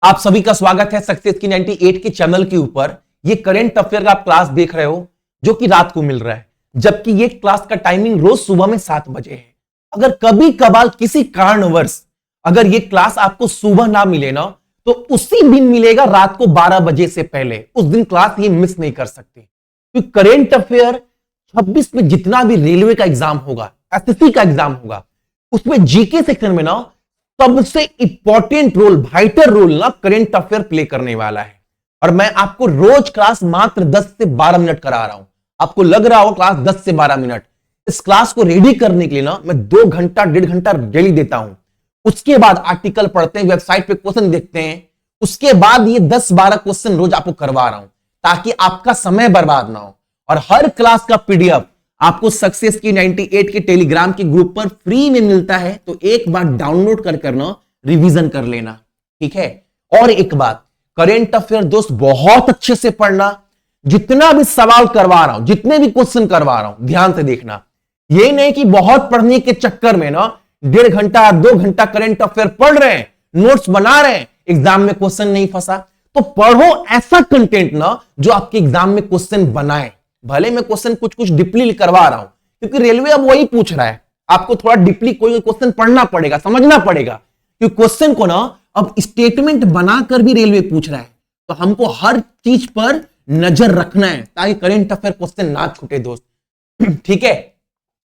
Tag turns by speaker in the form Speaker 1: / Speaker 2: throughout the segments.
Speaker 1: आप सभी का स्वागत है सक्सेस की 98 के चैनल के ऊपर। ये करंट अफेयर का आप क्लास देख रहे हो जो कि रात को मिल रहा है, जबकि ये क्लास का टाइमिंग रोज सुबह में 7 बजे है। अगर कभी कभार किसी कारणवश अगर ये क्लास आपको सुबह ना मिले ना, तो उसी दिन मिलेगा रात को 12 बजे से पहले। उस दिन क्लास ये मिस नहीं कर सकते, क्योंकि करंट अफेयर 26 में जितना भी रेलवे का एग्जाम होगा, एसएससी का एग्जाम होगा, उसमें जीके सेक्शन में ना सबसे इंपॉर्टेंट रोल, वाइटल रोल ना करंट अफेयर प्ले करने वाला है। और मैं आपको रोज क्लास मात्र 10 से 12 मिनट करा रहा हूं। आपको लग रहा हो क्लास 10 से 12 मिनट, इस क्लास को रेडी करने के लिए ना मैं 2 घंटा 1.5 घंटा डेली देता हूं। उसके बाद आर्टिकल पढ़ते हैं, वेबसाइट पे क्वेश्चन देखते हैं, उसके बाद ये 10-12 क्वेश्चन रोज आपको करवा रहा हूं ताकि आपका समय बर्बाद ना हो। और हर क्लास का पीडीएफ आपको सक्सेस की 98 के टेलीग्राम के ग्रुप पर फ्री में मिलता है, तो एक बार डाउनलोड कर करना रिवीजन कर लेना, ठीक है। और एक बात, करंट अफेयर दोस्त बहुत अच्छे से पढ़ना। जितना भी सवाल करवा रहा हूं, जितने भी क्वेश्चन करवा रहा हूं, ध्यान से देखना। ये नहीं कि बहुत पढ़ने के चक्कर में ना 1.5 घंटा 2 घंटा करंट अफेयर पढ़ रहे हैं, नोट्स बना रहे हैं, एग्जाम में क्वेश्चन नहीं फंसा। तो पढ़ो ऐसा कंटेंट ना जो आपके एग्जाम में क्वेश्चन बनाए। भले मैं क्वेश्चन कुछ कुछ डीपली करवा रहा हूं, क्योंकि रेलवे अब वही पूछ रहा है, आपको थोड़ा डीपली कोई क्वेश्चन पढ़ना पड़ेगा, समझना पड़ेगा, क्योंकि क्वेश्चन को ना अब स्टेटमेंट बनाकर भी रेलवे पूछ रहा है। तो हमको हर चीज पर नजर रखना है ताकि करंट अफेयर क्वेश्चन ना छूटे दोस्त, ठीक है।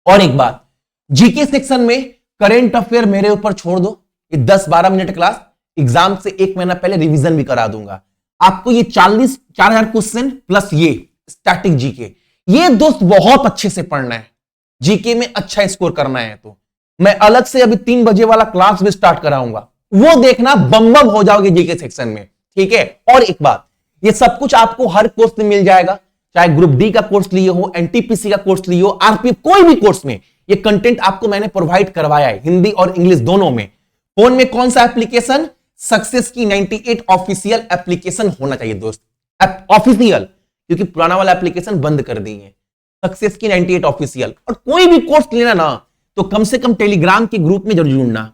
Speaker 1: और एक बात, जीके सेक्शन में करंट अफेयर मेरे ऊपर छोड़ दो। ये 10-12 मिनट क्लास एग्जाम से 1 महीना पहले रिवीजन भी करा दूंगा आपको। ये 4,000 क्वेश्चन प्लस ये स्टैटिक जीके, ये दोस्त बहुत अच्छे से पढ़ना है। जीके में अच्छा स्कोर करना है तो मैं अलग से अभी 3 बजे वाला क्लास भी स्टार्ट कराऊंगा, वो देखना, बम बम हो जाओगे जीके सेक्शन में, ठीक है। और एक बात, ये सब कुछ आपको हर कोर्स में मिल जाएगा, चाहे ग्रुप डी का कोर्स लिए हो, एनटीपीसी का कोर्स लिए हो, आरपीएफ, कोई भी कोर्स में ये कंटेंट आपको मैंने प्रोवाइड करवाया है, हिंदी और इंग्लिश दोनों में। फोन में कौन सा एप्लीकेशन? सक्सेस की 98 ऑफिशियल एप्लीकेशन होना चाहिए दोस्त, ऑफिशियल, क्योंकि पुराना वाला एप्लीकेशन बंद कर दी है। सक्सेस की 98 ऑफिशियल। और कोई भी कोर्स लेना ना तो कम से कम टेलीग्राम के ग्रुप में जरूर जुड़ना।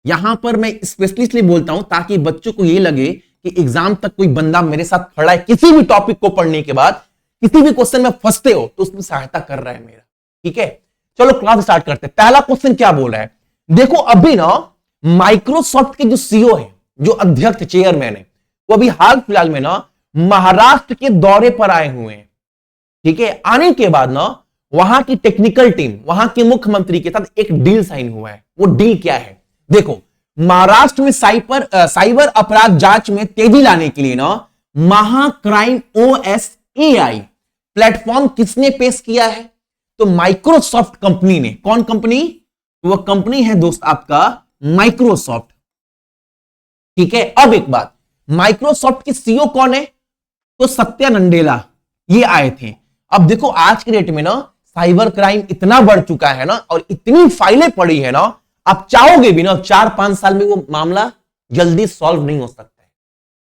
Speaker 1: यहां पर मैं स्पेशलिस्टली बोलता हूं ताकि बच्चों को यह लगे कि एग्जाम तक कोई बंदा मेरे साथ खड़ा है, किसी भी टॉपिक को पढ़ने के बाद किसी भी क्वेश्चन में फंसते हो तो उसमें सहायता कर रहा है मेरा, ठीक है। चलो क्लास स्टार्ट करते हैं। पहला क्वेश्चन क्या बोल रहा है, देखो अभी ना माइक्रोसॉफ्ट के जो सीईओ है, जो अध्यक्ष चेयरमैन है, वो अभी हाल फिलहाल में ना महाराष्ट्र के दौरे पर आए हुए हैं, ठीक है। आने के बाद ना वहां की टेक्निकल टीम, वहां के मुख्यमंत्री के साथ एक डील साइन हुआ है। वो डील क्या है? देखो, महाराष्ट्र में साइबर अपराध जांच में तेजी लाने के लिए ना महाक्राइम OS AI प्लेटफॉर्म किसने पेश किया है? तो माइक्रोसॉफ्ट कंपनी ने। कौन कंपनी? वो कंपनी है दोस्त आपका माइक्रोसॉफ्ट, ठीक है। अब एक बात, माइक्रोसॉफ्ट के सीईओ कौन है? तो सत्या नडेला, ये आए थे। अब देखो आज के डेट में ना साइबर क्राइम इतना बढ़ चुका है ना, और इतनी फाइलें पड़ी है ना, आप चाहोगे भी ना 4-5 साल में वो मामला जल्दी सॉल्व नहीं हो सकता है।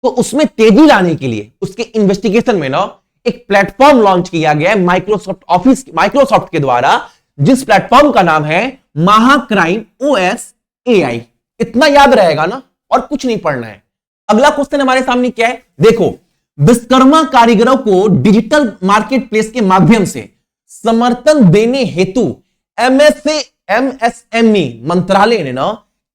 Speaker 1: तो उसमें तेजी लाने के लिए उसके इन्वेस्टिगेशन में ना एक प्लेटफॉर्म लॉन्च किया गया है माइक्रोसॉफ्ट के द्वारा, जिस प्लेटफॉर्म का नाम है महाक्राइम OS AI। इतना याद रहेगा ना, और कुछ नहीं पढ़ना है। अगला क्वेश्चन हमारे सामने क्या है, देखो, विश्वकर्मा कारीगरों को डिजिटल मार्केट प्लेस के माध्यम से समर्थन देने हेतु MSME मंत्रालय ने ना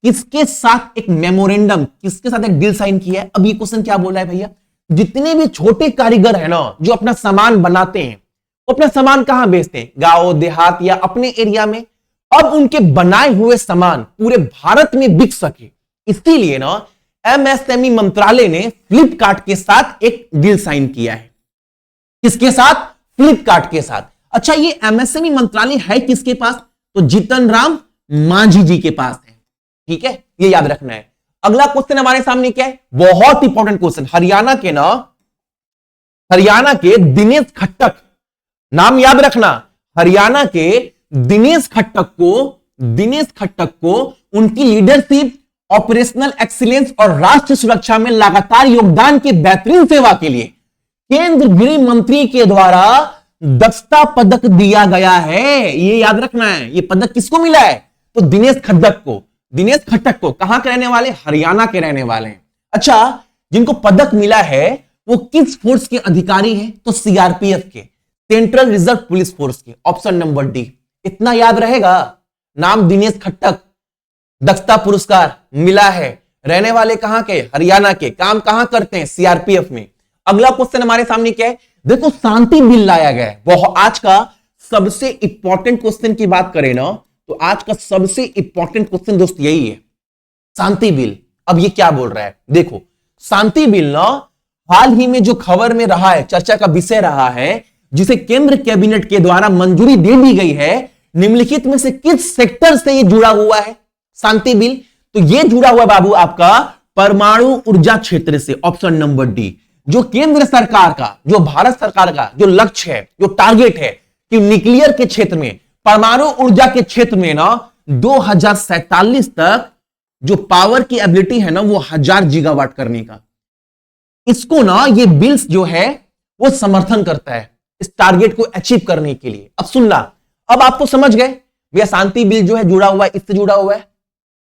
Speaker 1: किसके साथ एक मेमोरेंडम, किसके साथ एक डील साइन किया है? अब ये क्वेश्चन क्या बोल रहा है भैया, जितने भी छोटे कारीगर है ना जो अपना सामान बनाते हैं, वो अपना सामान कहां बेचते हैं? गांव देहात या अपने एरिया में। अब उनके बनाए हुए सामान पूरे भारत में बिक सके, इसीलिए ना MSME मंत्रालय ने फ्लिपकार्ट के साथ एक डील साइन किया है। किसके साथ? फ्लिपकार्ट के साथ। अच्छा, ये MSME मंत्रालय है किसके पास? तो जीतन राम मांझी जी के पास है, ठीक है, ये याद रखना है। अगला क्वेश्चन हमारे सामने क्या है, बहुत इंपॉर्टेंट क्वेश्चन। हरियाणा के दिनेश खट्टक, नाम याद रखना, हरियाणा के दिनेश खट्टक को उनकी लीडरशिप, ऑपरेशनल एक्सीलेंस और राष्ट्र सुरक्षा में लगातार योगदान की बेहतरीन सेवा के लिए केंद्र गृह मंत्री के द्वारा दक्षता पदक दिया गया है। ये याद रखना है, ये पदक किसको मिला है? तो दिनेश खट्टक को। कहां के रहने वाले? हरियाणा के रहने वाले हैं। अच्छा, जिनको पदक मिला है वो किस फोर्स के अधिकारी हैं? तो सीआरपीएफ के, सेंट्रल रिजर्व पुलिस फोर्स के। Option number D. इतना याद रहेगा। नाम दिनेश खट्टक, दक्षता पुरस्कार मिला है। रहने वाले कहां के? हरियाणा के। काम कहां करते हैं? सीआरपीएफ में। अगला क्वेश्चन हमारे सामने क्या है? देखो, शांति बिल लाया गया है। वो आज का सबसे इंपॉर्टेंट क्वेश्चन की बात करें ना, तो आज का सबसे इंपॉर्टेंट क्वेश्चन दोस्त यही है, शांति बिल। अब ये क्या बोल रहा है? देखो, शांति बिल ना हाल ही में जो खबर में रहा है, चर्चा का विषय रहा है, जिसे केंद्र कैबिनेट के द्वारा मंजूरी दे दी गई है, निम्नलिखित में से किस सेक्टर से ये जुड़ा हुआ है शांति बिल? तो ये जुड़ा हुआ बाबू आपका परमाणु ऊर्जा क्षेत्र से। Option number D. जो केंद्र सरकार का, जो भारत सरकार का जो लक्ष्य है, जो टारगेट है कि न्यूक्लियर के क्षेत्र में, परमाणु ऊर्जा के क्षेत्र में ना 2047 तक जो पावर की एबिलिटी है ना वो 1000 गीगावाट करने का, इसको ना ये बिल्स जो है वो समर्थन करता है इस टारगेट को अचीव करने के लिए। अब सुनना, अब आप तो समझ गए भैया शांति बिल जो है जुड़ा हुआ है, इससे जुड़ा हुआ है।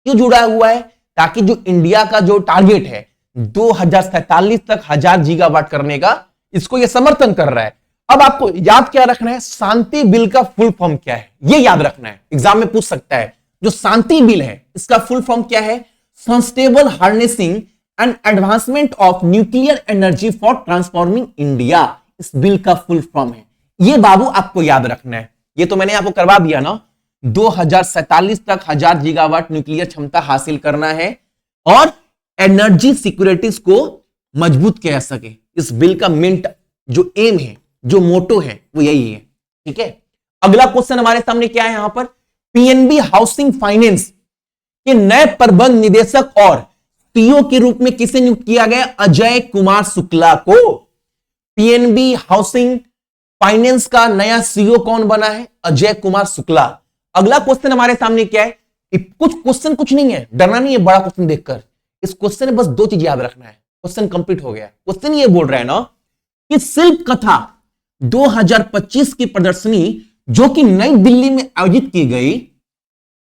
Speaker 1: क्यों जुड़ा हुआ है? ताकि जो इंडिया का जो टारगेट है 2047 तक 1000 गीगावाट करने का, इसको ये समर्थन कर रहा है। अब आपको याद क्या रखना है? शांति बिल का फुल फॉर्म क्या है, ये याद रखना है। एग्जाम में पूछ सकता है। जो शांति बिल है इसका फुल फॉर्म क्या है? Sustainable harnessing and advancement of nuclear energy for transforming India, इस बिल का फुल फॉर्म है। ये बाबू आपको याद रखना है। ये तो मैंने आपको करवा दिया ना, 2047 तक 1000 गीगावाट न्यूक्लियर क्षमता हासिल करना है और एनर्जी सिक्योरिटीज को मजबूत किया जा सके। इस बिल का मेन जो एम है, जो मोटो है, वो यही है। ठीक है। अगला क्वेश्चन हमारे सामने क्या है? यहां पर पीएनबी हाउसिंग फाइनेंस के नए प्रबंध निदेशक और सीईओ के रूप में किसे नियुक्त किया गया? अजय कुमार शुक्ला को। पीएनबी हाउसिंग फाइनेंस का नया सीईओ कौन बना है? अजय कुमार शुक्ला। अगला क्वेश्चन हमारे सामने क्या है? कुछ क्वेश्चन कुछ नहीं है, डरना नहीं है बड़ा क्वेश्चन देखकर। इस क्वेश्चन में बस 2 चीज याद रखना है, क्वेश्चन कंप्लीट हो गया। क्वेश्चन ये बोल रहा है ना कि शिल्प कथा 2025 की प्रदर्शनी जो कि नई दिल्ली में आयोजित की गई,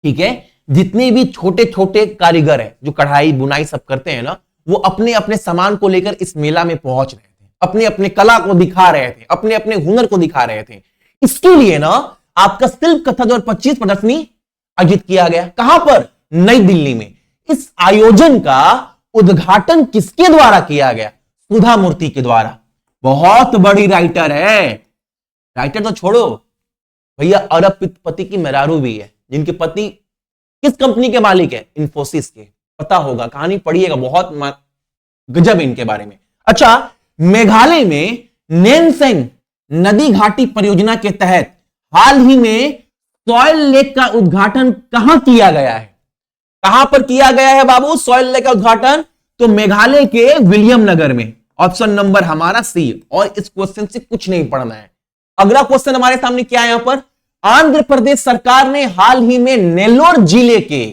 Speaker 1: ठीक है, जितने भी छोटे छोटे कारीगर हैं जो कढ़ाई बुनाई सब करते हैं ना, वो अपने अपने सामान को लेकर इस मेला में पहुंच रहे थे, अपने अपने कला को दिखा रहे थे, अपने अपने हुनर को दिखा रहे थे। इसके लिए ना आपका शिल्प कथा 2025 प्रदर्शनी आयोजित किया गया। कहां पर? नई दिल्ली में। इस आयोजन का उद्घाटन किसके द्वारा किया गया? सुधा मूर्ति के द्वारा। बहुत बड़ी राइटर है। राइटर तो छोड़ो भैया, अरबपति की मेहरारू भी है, जिनके पति किस कंपनी के मालिक है? इंफोसिस के। पता होगा, कहानी पढ़िएगा, बहुत गजब इनके बारे में। अच्छा, मेघालय में नैनसेंग नदी घाटी परियोजना के तहत हाल ही में सॉइल लेक का उद्घाटन कहां किया गया है? कहां पर किया गया है बाबू सॉइल लेक का उद्घाटन? तो मेघालय के विलियम नगर में। ऑप्शन नंबर हमारा सी। और इस क्वेश्चन से कुछ नहीं पढ़ना है। अगला क्वेश्चन हमारे सामने क्या है? यहां पर आंध्र प्रदेश सरकार ने हाल ही में नेल्लोर जिले के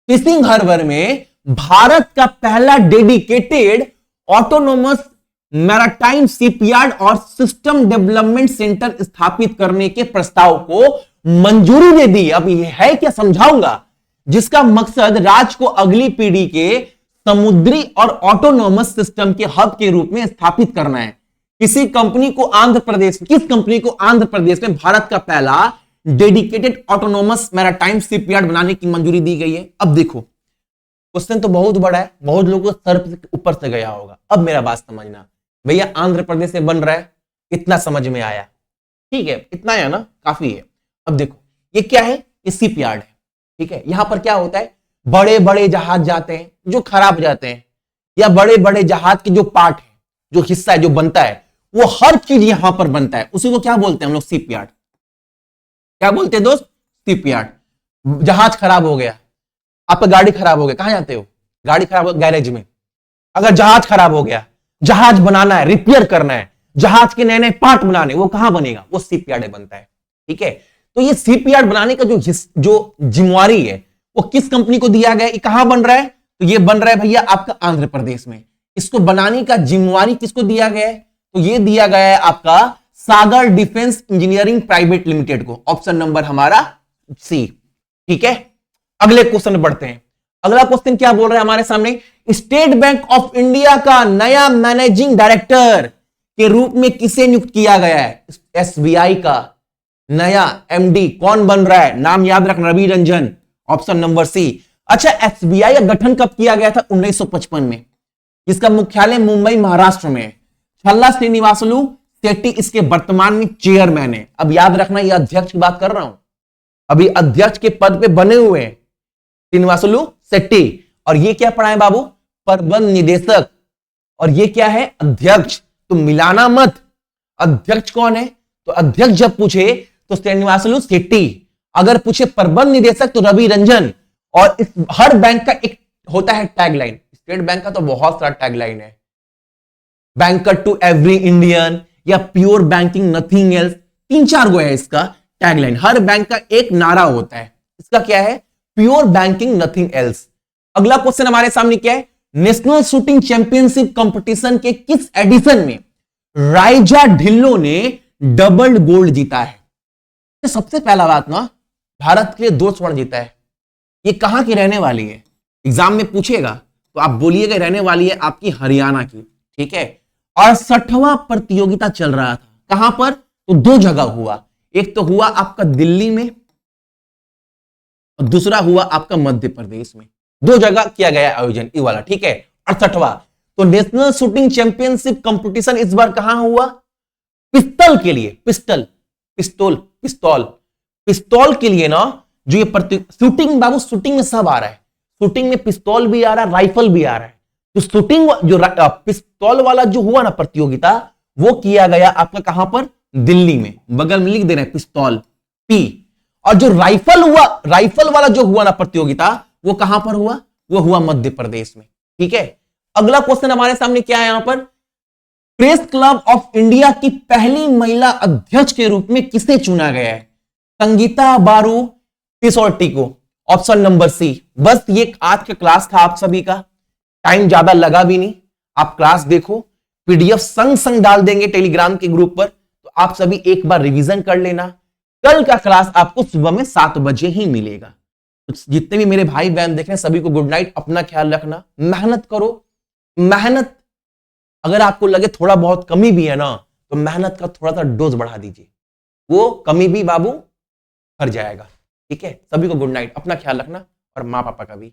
Speaker 1: फिशिंग हार्बर में भारत का पहला डेडिकेटेड ऑटोनोमस मैराटाइम शिपयार्ड और सिस्टम डेवलपमेंट सेंटर स्थापित करने के प्रस्ताव को मंजूरी दे दी। अब यह है क्या, समझाऊंगा। जिसका मकसद राज्य को अगली पीढ़ी के समुद्री और ऑटोनोमस सिस्टम के हब के रूप में स्थापित करना है। किस कंपनी को आंध्र प्रदेश में भारत का पहला डेडिकेटेड ऑटोनोमस मैराटाइम शिपयार्ड बनाने की मंजूरी दी गई है। अब देखो, क्वेश्चन तो बहुत बड़ा है, बहुत लोगों को सर से ऊपर से गया होगा। अब मेरा बात समझना भैया, आंध्र प्रदेश में बन रहा है, इतना समझ में आया, ठीक है, इतना है ना, काफी है। अब देखो ये क्या है? ये शिपयार्ड है, ठीक है। यहां पर क्या होता है? बड़े बड़े जहाज जाते हैं जो खराब हो जाते हैं, या बड़े बड़े जहाज के जो पार्ट है, जो हिस्सा है, जो बनता है, वो हर चीज यहां पर बनता है। उसी को क्या बोलते हैं हम लोग? शिपयार्ड। क्या बोलते हैं दोस्त? शिपयार्ड। जहाज खराब हो गया, आपका गाड़ी खराब हो गया, कहां जाते हो? गाड़ी खराब हो गैरेज में। अगर जहाज खराब हो गया, जहाज बनाना है, रिपेयर करना है, जहाज के नए नए पार्ट बनाने, वो कहां बनेगा? वो शिपयार्ड में बनता है, ठीक है। तो ये शिपयार्ड बनाने का जो जिम्मेवारी है वो किस कंपनी को दिया गया? ये कहां बन रहा है? तो ये बन रहा है भैया आपका आंध्र प्रदेश में। इसको बनाने का जिम्मेवारी किसको दिया गया है? तो ये दिया गया है आपका सागर डिफेंस इंजीनियरिंग प्राइवेट लिमिटेड को। ऑप्शन नंबर हमारा सी, ठीक है। अगले क्वेश्चन बढ़ते हैं। अगला क्वेश्चन क्या बोल रहा है हमारे सामने? स्टेट बैंक ऑफ इंडिया का नया मैनेजिंग डायरेक्टर के रूप में किसे नियुक्त किया गया है? एसबीआई का नया एमडी कौन बन रहा है? नाम याद रखना, Ravi Ranjan, option number C. अच्छा, एसबीआई का गठन कब किया गया था? 1955 में। इसका मुख्यालय मुंबई महाराष्ट्र में है। छल्ला श्रीनिवासलू शेट्टी इसके वर्तमान में चेयरमैन है। अब याद रखना, यह अध्यक्ष की बात कर रहा हूं, अभी अध्यक्ष के पद पे बने हुए हैं श्रीनिवासलू शेट्टी। और ये क्या पढ़ा है बाबू? प्रबंध निदेशक। और ये क्या है? अध्यक्ष। तो मिलाना मत, अध्यक्ष कौन है? तो अध्यक्ष जब पूछे तो श्रीनिवासलू शेट्टी, अगर पूछे प्रबंध निदेशक तो रवि रंजन। और इस हर बैंक का एक होता है टैगलाइन। स्टेट बैंक का तो बहुत सारा टैगलाइन है, बैंकर टू एवरी इंडियन या प्योर बैंकिंग नथिंग एल्स, 3-4 गो है इसका टैगलाइन। हर बैंक का एक नारा होता है, इसका क्या है? Pure banking nothing else. अगला क्वेश्चन हमारे सामने क्या है? नेशनल शूटिंग चैंपियनशिप कंपटीशन के किस एडिशन में राइजा ढिल्लो ने डबल गोल्ड जीता है? तो सबसे पहला बात ना, भारत के लिए 2 स्वर्ण जीता है। ये कहां की रहने वाली है? एग्जाम में पूछेगा तो आप बोलिएगा रहने वाली है आपकी हरियाणा की, ठीक है। और 60वां प्रतियोगिता चल रहा था, कहां पर? तो 2 जगह हुआ, एक तो हुआ आपका दिल्ली में और दूसरा हुआ आपका मध्य प्रदेश में। 2 जगह किया गया आयोजन, ये वाला, ठीक है। 68वां तो नेशनल शूटिंग चैंपियनशिप कंपटीशन इस बार कहां हुआ? पिस्तौल के लिए, पिस्तौल के लिए ना, जो ये शूटिंग बाबू, शूटिंग में सब आ रहा है। शूटिंग में पिस्तौल भी आ रहा है, राइफल भी आ रहा है। तो शूटिंग जो पिस्तौल वाला जो हुआ ना प्रतियोगिता, वो किया गया आपका कहां पर? दिल्ली में। बगल में लिख दे रहे हैं पिस्तौल, पी। और जो राइफल वाला जो हुआ ना प्रतियोगिता, वो कहां पर हुआ? वो हुआ मध्य प्रदेश में, ठीक है। अगला क्वेश्चन हमारे सामने क्या है यहां पर? प्रेस क्लब ऑफ इंडिया की पहली महिला अध्यक्ष के रूप में किसे चुना गया है? संगीता बारू सिसोटी को, ऑप्शन नंबर सी। बस ये आज का क्लास था आप सभी का, टाइम ज्यादा लगा भी नहीं। आप क्लास देखो, पीडीएफ संग डाल देंगे टेलीग्राम के ग्रुप पर, तो आप सभी एक बार रिवीजन कर लेना। कल का क्लास आपको सुबह में 7 बजे ही मिलेगा। तो जितने भी मेरे भाई बहन देख रहे हैं सभी को गुड नाइट, अपना ख्याल रखना, मेहनत करो। मेहनत अगर आपको लगे थोड़ा बहुत कमी भी है ना, तो मेहनत का थोड़ा सा डोज बढ़ा दीजिए, वो कमी भी बाबू भर जाएगा, ठीक है। सभी को गुड नाइट, अपना ख्याल रखना और माँ पापा का भी।